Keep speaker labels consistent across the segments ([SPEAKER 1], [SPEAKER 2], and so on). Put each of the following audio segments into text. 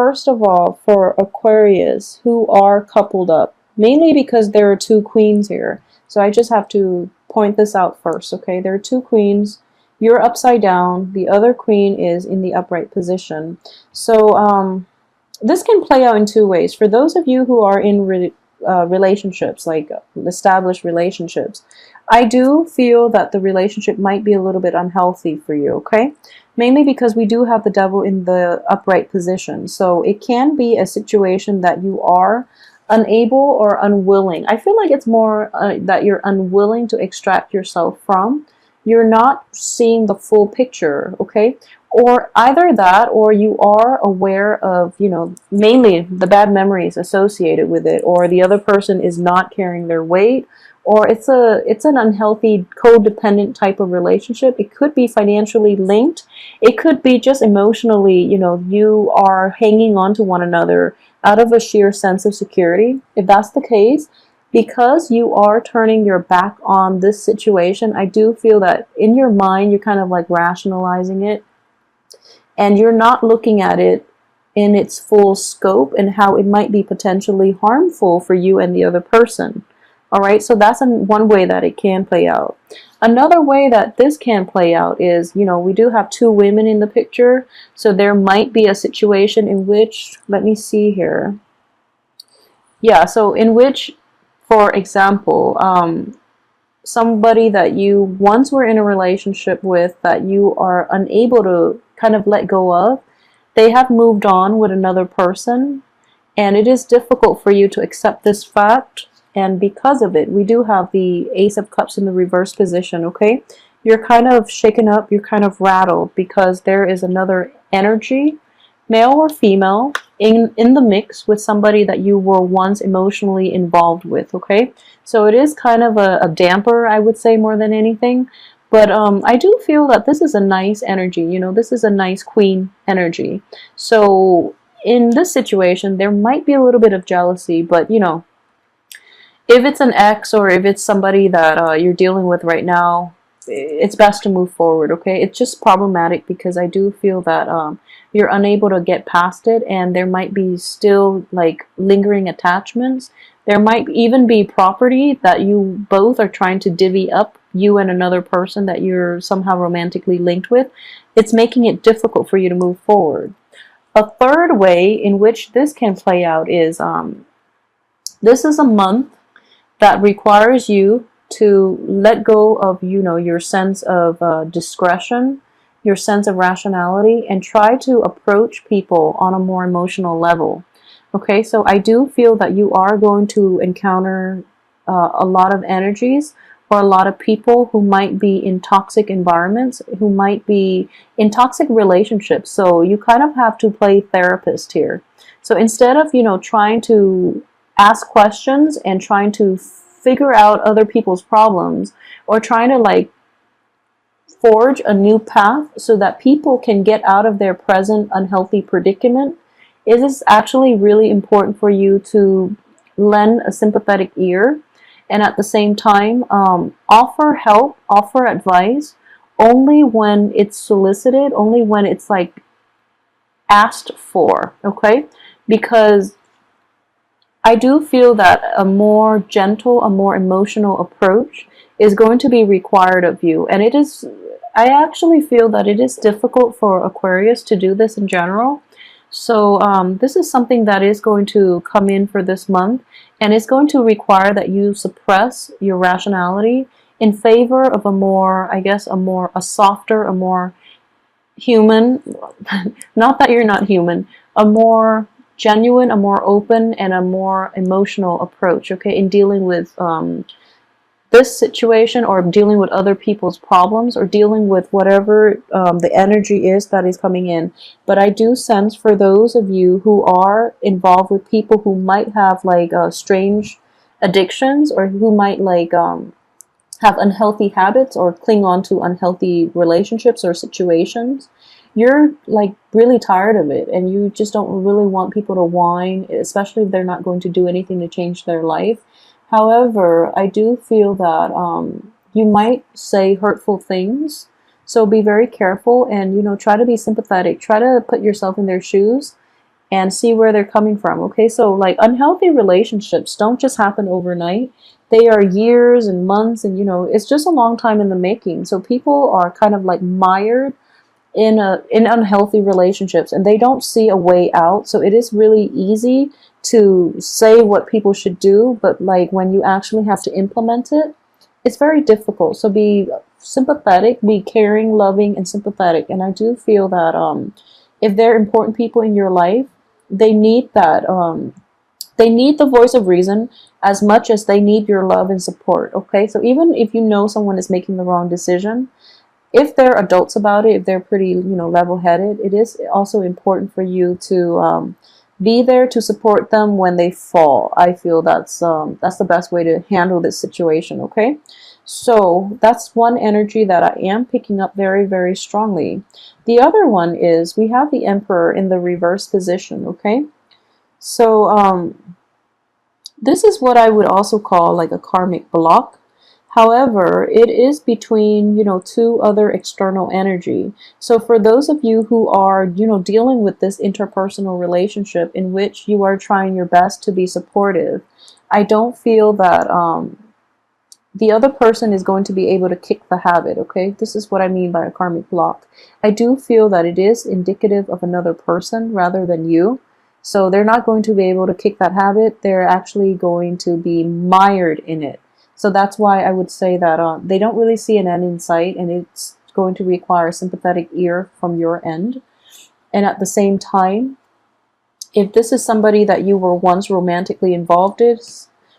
[SPEAKER 1] first of all, for Aquarius who are coupled up, mainly because there are two queens here. So I just have to point this out first, okay? There are two queens. You're upside down. The other queen is in the upright position. So this can play out in two ways. For those of you who are in relationships, like established relationships, I do feel that the relationship might be a little bit unhealthy for you, okay? Mainly because we do have the devil in the upright position. So it can be a situation that you are unable or unwilling. I feel like it's more that you're unwilling to extract yourself from. You're not seeing the full picture, okay? Or either that, or you are aware of, you know, mainly the bad memories associated with it, or the other person is not carrying their weight, or it's an unhealthy codependent type of relationship. It could be financially linked. It could be just emotionally, you know, you are hanging on to one another out of a sheer sense of security. If that's the case, because you are turning your back on this situation, I do feel that in your mind, you're kind of like rationalizing it, and you're not looking at it in its full scope and how it might be potentially harmful for you and the other person. All right, so that's one way that it can play out. Another way that this can play out is, you know, we do have two women in the picture, so there might be a situation in which, let me see here. Yeah, so in which, for example, somebody that you once were in a relationship with that you are unable to kind of let go of, they have moved on with another person, and it is difficult for you to accept this fact. And because of it, we do have the Ace of Cups in the reverse position, okay? You're kind of shaken up, you're kind of rattled because there is another energy, male or female, in the mix with somebody that you were once emotionally involved with, okay? So it is kind of a damper, I would say, more than anything. But I do feel that this is a nice energy, you know, this is a nice queen energy. So in this situation, there might be a little bit of jealousy, but, you know, if it's an ex or if it's somebody that you're dealing with right now, it's best to move forward, okay? It's just problematic because I do feel that you're unable to get past it, and there might be still like lingering attachments. There might even be property that you both are trying to divvy up, you and another person that you're somehow romantically linked with. It's making it difficult for you to move forward. A third way in which this can play out is this is a month that requires you to let go of, you know, your sense of discretion, your sense of rationality, and try to approach people on a more emotional level. Okay, so I do feel that you are going to encounter a lot of energies or a lot of people who might be in toxic environments, who might be in toxic relationships. So you kind of have to play therapist here. So instead of, you know, trying to ask questions and trying to figure out other people's problems, or trying to like forge a new path so that people can get out of their present unhealthy predicament, it is actually really important for you to lend a sympathetic ear, and at the same time offer help, offer advice only when it's solicited, only when it's like asked for, okay? Because I do feel that a more gentle, a more emotional approach is going to be required of you. And it is, I actually feel that it is difficult for Aquarius to do this in general. So this is something that is going to come in for this month, and it's going to require that you suppress your rationality in favor of a more, I guess, a softer, a more human, not that you're not human, a more genuine, a more open, and a more emotional approach, okay, in dealing with this situation, or dealing with other people's problems, or dealing with whatever the energy is that is coming in. But I do sense for those of you who are involved with people who might have like strange addictions, or who might like have unhealthy habits or cling on to unhealthy relationships or situations, you're like really tired of it, and you just don't really want people to whine, especially if they're not going to do anything to change their life. However, I do feel that you might say hurtful things, so be very careful, and, you know, try to be sympathetic, try to put yourself in their shoes, and see where they're coming from. Okay, so like unhealthy relationships don't just happen overnight. They are years and months, and it's just a long time in the making. So people are kind of like mired in unhealthy relationships, and they don't see a way out. So it is really easy to say what people should do, but like when you actually have to implement it, it's very difficult. So be sympathetic, be caring, loving, and sympathetic. And I do feel that if they're important people in your life, they need that. They need the voice of reason as much as they need your love and support. Okay, so even if you know someone is making the wrong decision, if they're adults about it, if they're pretty, level-headed, it is also important for you to be there to support them when they fall. I feel that's the best way to handle this situation. Okay, so that's one energy that I am picking up very, very strongly. The other one is we have the Emperor in the reverse position. Okay, so this is what I would also call like a karmic block. However, it is between, two other external energy. So for those of you who are, dealing with this interpersonal relationship in which you are trying your best to be supportive, I don't feel that the other person is going to be able to kick the habit, okay? This is what I mean by a karmic block. I do feel that it is indicative of another person rather than you. So they're not going to be able to kick that habit. They're actually going to be mired in it. So that's why I would say that they don't really see an end in sight, and it's going to require a sympathetic ear from your end. And at the same time, if this is somebody that you were once romantically involved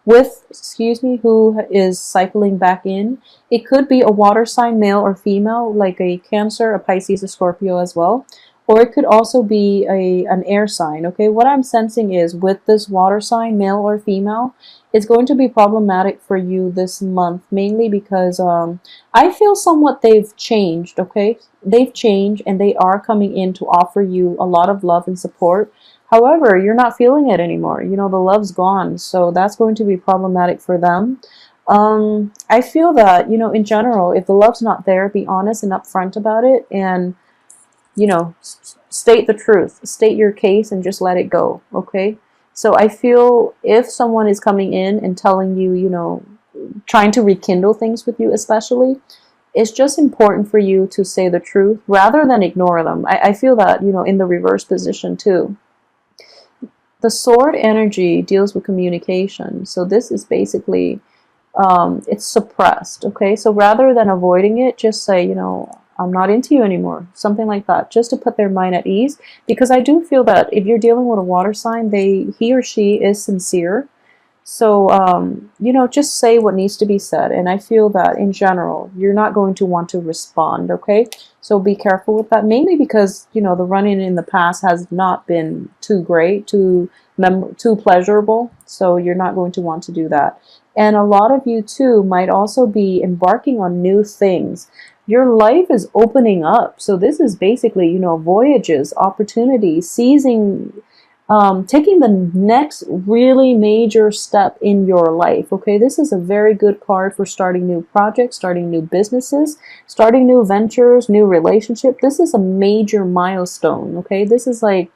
[SPEAKER 1] with, who is cycling back in, it could be a water sign, male or female, like a Cancer, a Pisces, a Scorpio as well. Or it could also be an air sign, okay? What I'm sensing is with this water sign, male or female, it's going to be problematic for you this month, mainly because I feel somewhat they've changed, okay? They've changed, and they are coming in to offer you a lot of love and support. However, you're not feeling it anymore. The love's gone, so that's going to be problematic for them. I feel that, in general, if the love's not there, be honest and upfront about it, and state the truth, state your case, and just let it go. Okay. So I feel if someone is coming in and telling you, trying to rekindle things with you, especially, it's just important for you to say the truth rather than ignore them. I feel that, in the reverse position too. The sword energy deals with communication. So this is basically, it's suppressed. Okay. So rather than avoiding it, just say, I'm not into you anymore. Something like that, just to put their mind at ease. Because I do feel that if you're dealing with a water sign, he or she is sincere. So, just say what needs to be said. And I feel that in general, you're not going to want to respond, okay? So be careful with that, mainly because, the run-in in the past has not been too great, too pleasurable. So you're not going to want to do that. And a lot of you, too, might also be embarking on new things. Your life is opening up. So this is basically, voyages, opportunities, seizing, taking the next really major step in your life. Okay, this is a very good card for starting new projects, starting new businesses, starting new ventures, new relationship. This is a major milestone. Okay, this is like,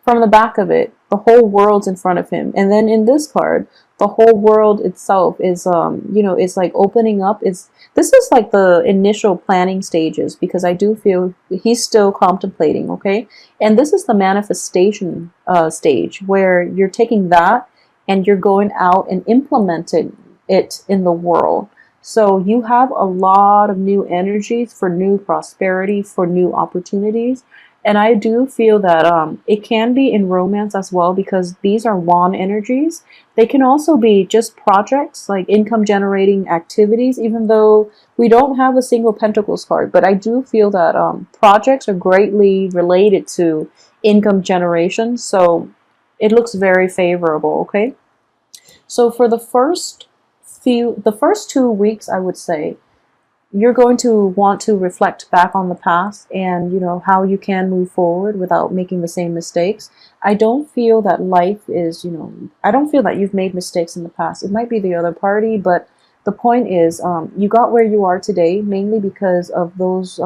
[SPEAKER 1] from the back of it, the whole world's in front of him. And then in this card, the whole world itself is, it's like opening up. This is like the initial planning stages, because I do feel he's still contemplating, okay? And this is the manifestation stage, where you're taking that and you're going out and implementing it in the world. So you have a lot of new energies for new prosperity, for new opportunities. And I do feel that it can be in romance as well, because these are wand energies. They can also be just projects, like income generating activities, even though we don't have a single Pentacles card. But I do feel that projects are greatly related to income generation. So it looks very favorable, okay? So for the first 2 weeks, I would say, you're going to want to reflect back on the past and, how you can move forward without making the same mistakes. I don't feel that life is, I don't feel that you've made mistakes in the past. It might be the other party, but the point is, you got where you are today mainly because of those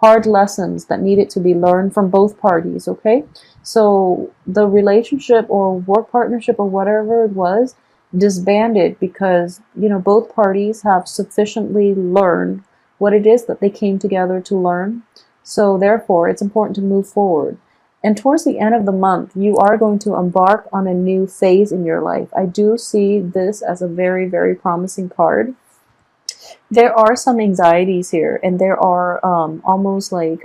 [SPEAKER 1] hard lessons that needed to be learned from both parties, okay? So the relationship or work partnership or whatever it was disbanded because, you know, both parties have sufficiently learned what it is that they came together to learn. So therefore, it's important to move forward. And towards the end of the month, you are going to embark on a new phase in your life. I do see this as a very, very promising card. There are some anxieties here, and there are almost like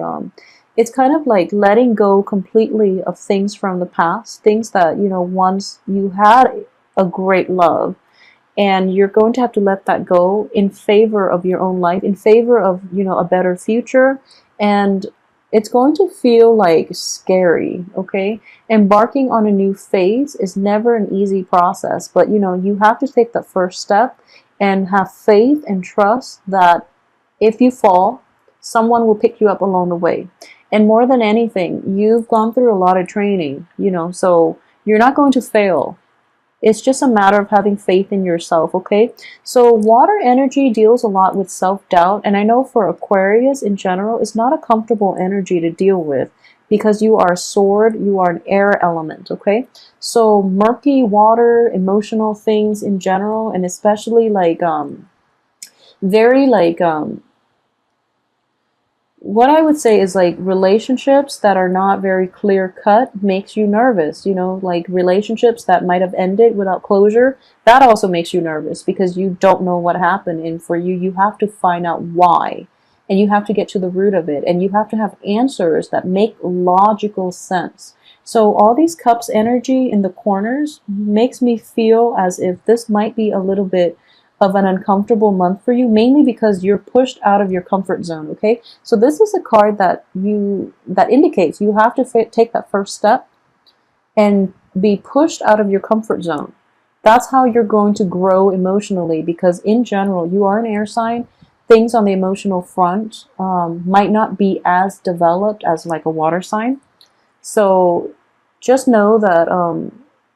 [SPEAKER 1] it's kind of like letting go completely of things from the past, things that, you know, once you had a great love, and you're going to have to let that go in favor of your own life, in favor of, you know, a better future. And it's going to feel like scary, okay? Embarking on a new phase is never an easy process, but, you know, you have to take the first step and have faith and trust that if you fall, someone will pick you up along the way. And more than anything, you've gone through a lot of training, you know, so you're not going to fail. It's just a matter of having faith in yourself, okay? So water energy deals a lot with self-doubt, and I know for Aquarius in general, it's not a comfortable energy to deal with because you are a sword, you are an air element, okay? So murky water, emotional things in general, and especially like very like what I would say is like relationships that are not very clear cut makes you nervous, you know, like relationships that might have ended without closure, that also makes you nervous because you don't know what happened. And for you, you have to find out why, and you have to get to the root of it, and you have to have answers that make logical sense. So all these cups energy in the corners makes me feel as if this might be a little bit of an uncomfortable month for you, mainly because you're pushed out of your comfort zone, okay? So this is a card that indicates you have to take that first step and be pushed out of your comfort zone. That's how you're going to grow emotionally, because in general, you are an air sign. Things on the emotional front might not be as developed as like a water sign. So just know that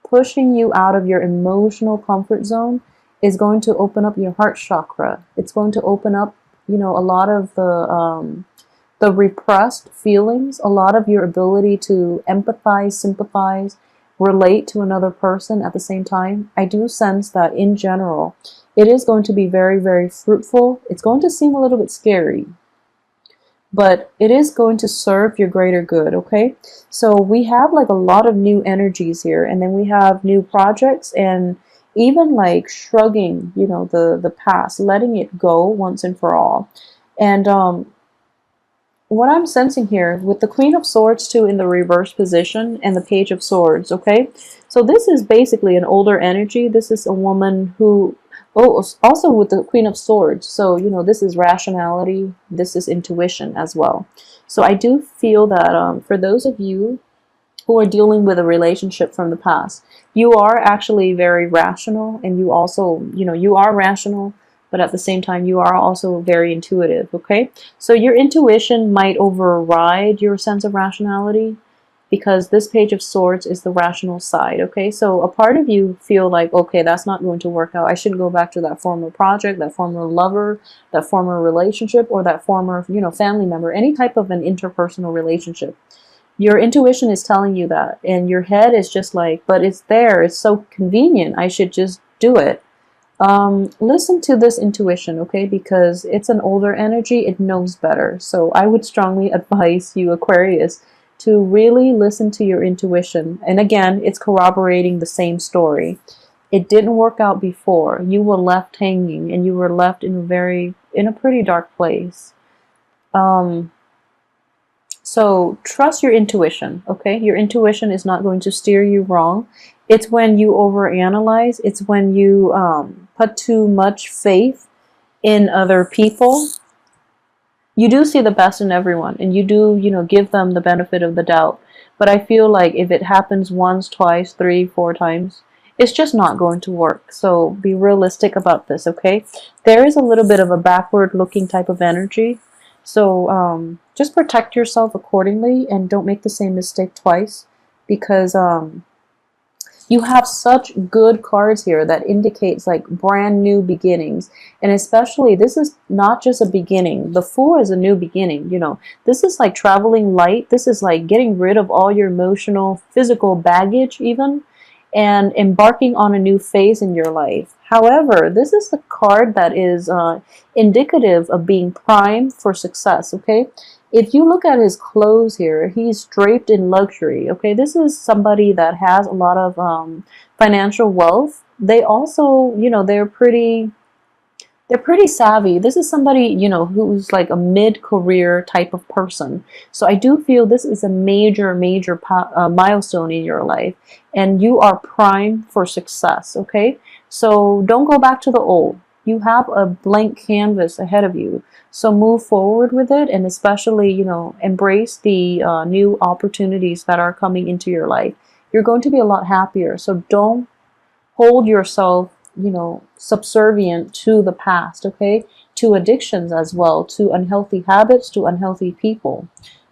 [SPEAKER 1] pushing you out of your emotional comfort zone is going to open up your heart chakra. It's going to open up, you know, a lot of the repressed feelings, a lot of your ability to empathize, sympathize, relate to another person at the same time. I do sense that in general, it is going to be very, very fruitful. It's going to seem a little bit scary, but it is going to serve your greater good, okay? So we have like a lot of new energies here, and then we have new projects, and even like shrugging, you know, the past, letting it go once and for all. And what I'm sensing here with the Queen of Swords too in the reverse position and the Page of Swords, okay? So this is basically an older energy. This is a woman who, oh, also with the Queen of Swords. So, you know, this is rationality. This is intuition as well. So I do feel that for those of you who are dealing with a relationship from the past, you are actually very rational, and you also, you know, you are rational, but at the same time, you are also very intuitive, okay? So your intuition might override your sense of rationality because this Page of Swords is the rational side, okay? So a part of you feel like, okay, that's not going to work out. I should go back to that former project, that former lover, that former relationship, or that former, you know, family member, any type of an interpersonal relationship. Your intuition is telling you that, and your head is just like, but it's there, it's so convenient, I should just do it. Listen to this intuition, okay, because it's an older energy, it knows better. So I would strongly advise you, Aquarius, to really listen to your intuition. And again, it's corroborating the same story. It didn't work out before. You were left hanging, and you were left in a pretty dark place. So trust your intuition, okay? Your intuition is not going to steer you wrong. It's when you overanalyze. It's when you put too much faith in other people. You do see the best in everyone, and you do, you know, give them the benefit of the doubt. But I feel like if it happens once, twice, 3, 4 times, it's just not going to work. So be realistic about this, okay? There is a little bit of a backward-looking type of energy. So just protect yourself accordingly, and don't make the same mistake twice, because You have such good cards here that indicates like brand new beginnings. And especially, this is not just a beginning. The Fool is a new beginning, you know. This is like traveling light. This is like getting rid of all your emotional, physical baggage even, and embarking on a new phase in your life. However, this is the card that is indicative of being primed for success, okay? If you look at his clothes here, he's draped in luxury, okay? This is somebody that has a lot of financial wealth. They also, you know, they're pretty savvy. This is somebody, you know, who's like a mid-career type of person. So I do feel this is a major, major milestone in your life, and you are primed for success, okay? So don't go back to the old. You have a blank canvas ahead of you. So move forward with it, and especially, you know, embrace the new opportunities that are coming into your life. You're going to be a lot happier. So don't hold yourself, you know, subservient to the past, okay? To addictions as well, to unhealthy habits, to unhealthy people.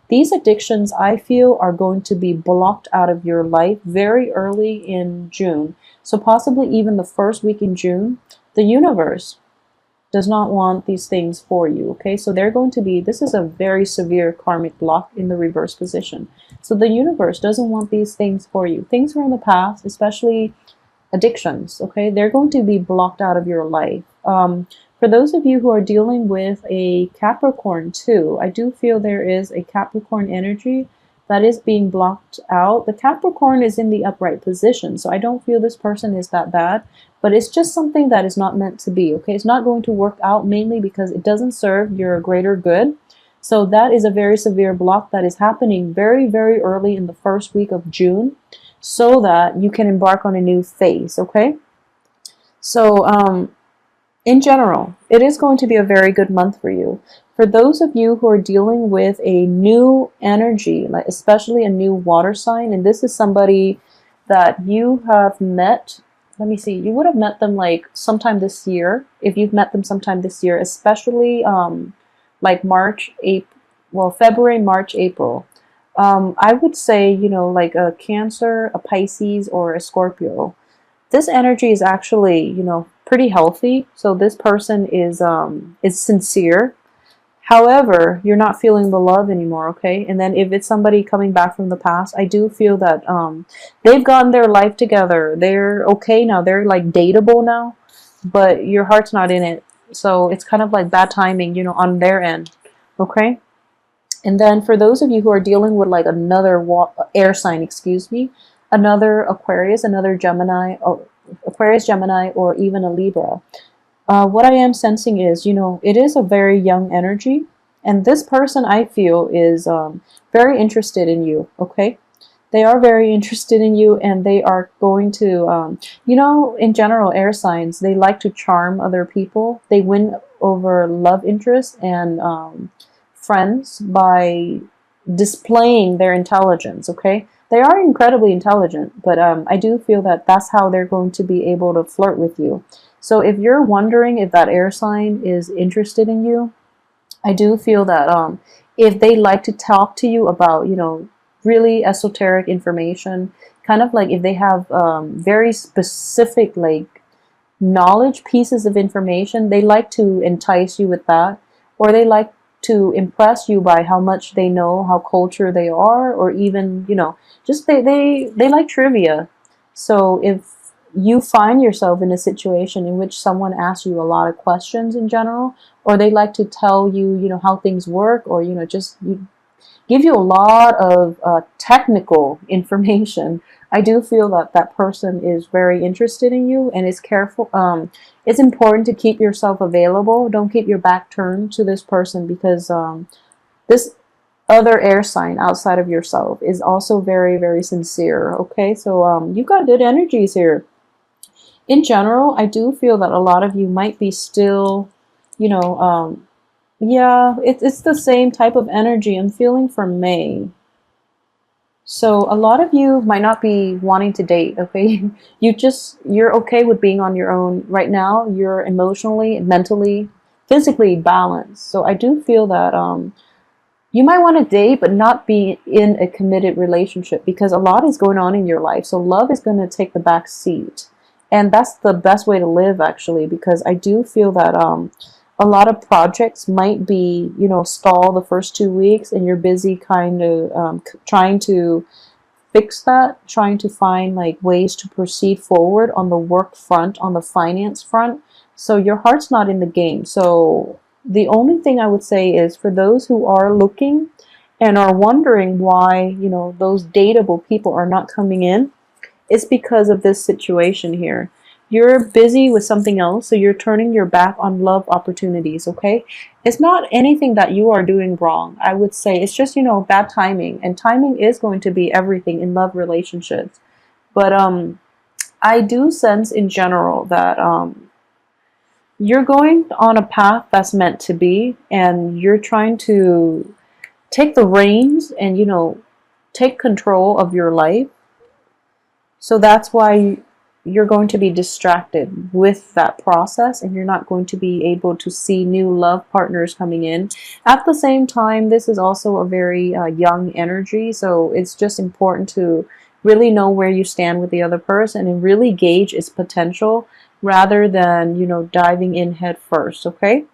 [SPEAKER 1] These addictions, I feel, are going to be blocked out of your life very early in June. So possibly even the first week in June. The universe does not want these things for you, okay? So they're going to be, this is a very severe karmic block in the reverse position. So the universe doesn't want these things for you. Things from the past, especially addictions, okay, they're going to be blocked out of your life. For those of you who are dealing with a Capricorn too, I do feel there is a Capricorn energy that is being blocked out. The Capricorn is in the upright position, so I don't feel this person is that bad, but it's just something that is not meant to be, okay? It's not going to work out, mainly because it doesn't serve your greater good. So that is a very severe block that is happening very, very early in the first week of June, so that you can embark on a new phase, okay? So in general, it is going to be a very good month for you. For those of you who are dealing with a new energy, like especially a new water sign, and this is somebody that you have met, let me see, you would have met them like sometime this year, if you've met them sometime this year, especially like March, April, well, February, March, April. I would say, you know, like a Cancer, a Pisces, or a Scorpio. This energy is actually, you know, pretty healthy. So this person is sincere. However, you're not feeling the love anymore, okay? And then if it's somebody coming back from the past, I do feel that they've gotten their life together. They're okay now. They're like dateable now, but your heart's not in it. So it's kind of like bad timing, you know, on their end, okay? And then for those of you who are dealing with like another air sign, excuse me, another Aquarius, another Gemini, or Aquarius, Gemini, or even a Libra, what I am sensing is, you know, it is a very young energy. And this person, I feel, is very interested in you, okay? They are very interested in you, and they are going to, you know, in general, air signs, they like to charm other people. They win over love interest and friends by displaying their intelligence, okay? They are incredibly intelligent, but I do feel that that's how they're going to be able to flirt with you. So if you're wondering if that air sign is interested in you, I do feel that if they like to talk to you about, you know, really esoteric information, kind of like if they have very specific like knowledge pieces of information, they like to entice you with that, or they like to impress you by how much they know, how cultured they are, or even, you know, just they like trivia. So if you find yourself in a situation in which someone asks you a lot of questions in general, or they like to tell you, you know, how things work, or, you know, just give you a lot of technical information, I do feel that that person is very interested in you and is careful. It's important to keep yourself available. Don't keep your back turned to this person, because this other air sign outside of yourself is also very, very sincere. Okay, so you've got good energies here. In general, I do feel that a lot of you might be still, you know, yeah, it's the same type of energy I'm feeling for May. So a lot of you might not be wanting to date, okay? You're okay with being on your own right now. You're emotionally, mentally, physically balanced. So I do feel that You might want to date, but not be in a committed relationship because a lot is going on in your life. So love is going to take the back seat. And that's the best way to live, actually, because I do feel that a lot of projects might be, stall the first 2 weeks, and you're busy kind of trying to fix that, trying to find like ways to proceed forward on the work front, on the finance front. So your heart's not in the game. So the only thing I would say is for those who are looking and are wondering why, those dateable people are not coming in, it's because of this situation here. You're busy with something else, so you're turning your back on love opportunities, okay? It's not anything that you are doing wrong. I would say it's just, bad timing. And timing is going to be everything in love relationships. But I do sense in general that you're going on a path that's meant to be, and you're trying to take the reins and, take control of your life. So that's why you're going to be distracted with that process, and you're not going to be able to see new love partners coming in. At the same time, this is also a very young energy, so it's just important to really know where you stand with the other person and really gauge its potential rather than, diving in head first, okay?